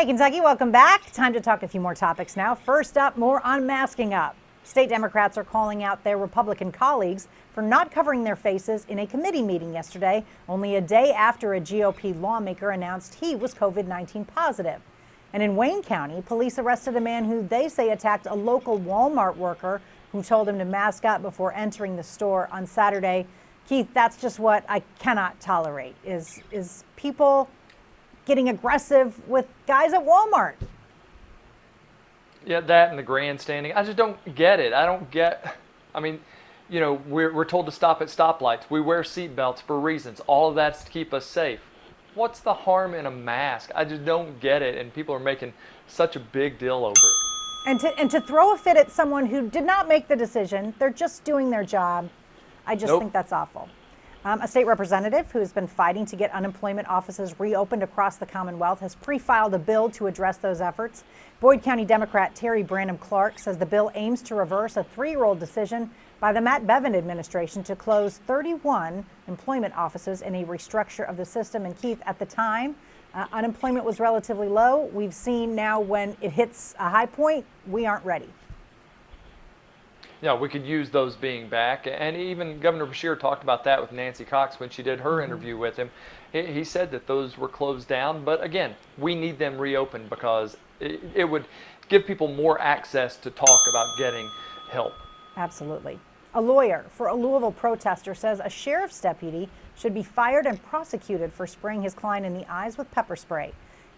Hey, Kentucky, welcome back. Time to talk a few more topics now. First up, more on masking up. State Democrats are calling out their Republican colleagues for not covering their faces in a committee meeting yesterday, only a day after a GOP lawmaker announced he was COVID-19 positive. And in Wayne County, police arrested a man who they say attacked a local Walmart worker who told him to mask up before entering the store on Saturday. Keith, that's just what I cannot tolerate, is people getting aggressive with guys at Walmart. Yeah, that and the grandstanding. I just don't get it. I mean, you know, we're told to stop at stoplights. We wear seatbelts for reasons. All of that's to keep us safe. What's the harm in a mask? I just don't get it, and people are making such a big deal over it. And to throw a fit at someone who did not make the decision, they're just doing their job. I just think that's awful. A state representative who has been fighting to get unemployment offices reopened across the Commonwealth has pre-filed a bill to address those efforts. Boyd County Democrat Terry Branham Clark says the bill aims to reverse a 3-year-old decision by the Matt Bevin administration to close 31 employment offices in a restructure of the system. And Keith, at the time, unemployment was relatively low. We've seen now when it hits a high point, we aren't ready. Yeah, we could use those being back. And even Governor Beshear talked about that with Nancy Cox when she did her interview with him. He said that those were closed down. But again, we need them reopened because it would give people more access to talk about getting help. Absolutely. A lawyer for a Louisville protester says a sheriff's deputy should be fired and prosecuted for spraying his client in the eyes with pepper spray.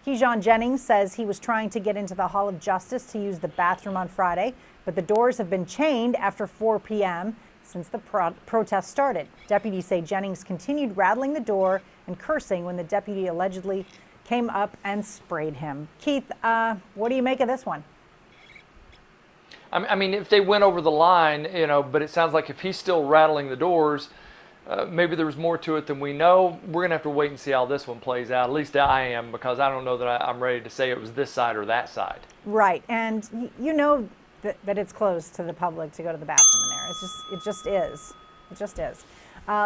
Keyshawn Jennings says he was trying to get into the Hall of Justice to use the bathroom on Friday, but the doors have been chained after 4 p.m. since the protest started. Deputies say Jennings continued rattling the door and cursing when the deputy allegedly came up and sprayed him. Keith, what do you make of this one? I mean, if they went over the line, you know, but it sounds like if he's still rattling the doors, maybe there was more to it than we know. We're going to have to wait and see how this one plays out. At least I am, because I don't know that I'm ready to say it was this side or that side. Right. And you know that it's closed to the public to go to the bathroom in there. It just is. It just is.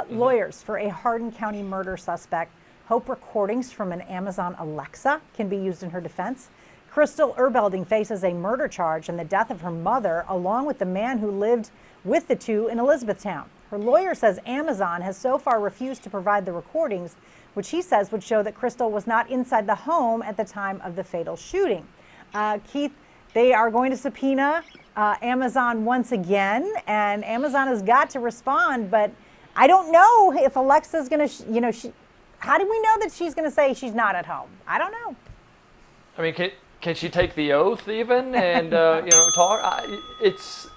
Lawyers for a Hardin County murder suspect hope recordings from an Amazon Alexa can be used in her defense. Crystal Erbelding faces a murder charge in the death of her mother, along with the man who lived with the two in Elizabethtown. Her lawyer says Amazon has so far refused to provide the recordings, which he says would show that Crystal was not inside the home at the time of the fatal shooting. Keith, they are going to subpoena Amazon once again, and Amazon has got to respond, but I don't know if Alexa's going to, how do we know that she's going to say she's not at home? I don't know. I mean, can she take the oath even and talk?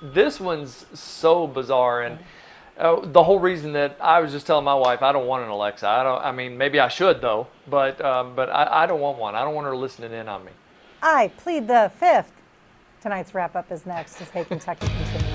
This one's so bizarre, and the whole reason that I was just telling my wife I don't want an Alexa. I mean, maybe I should though, but I don't want one. I don't want her listening in on me. I plead the fifth. Tonight's wrap up is next as Hey Kentucky continues.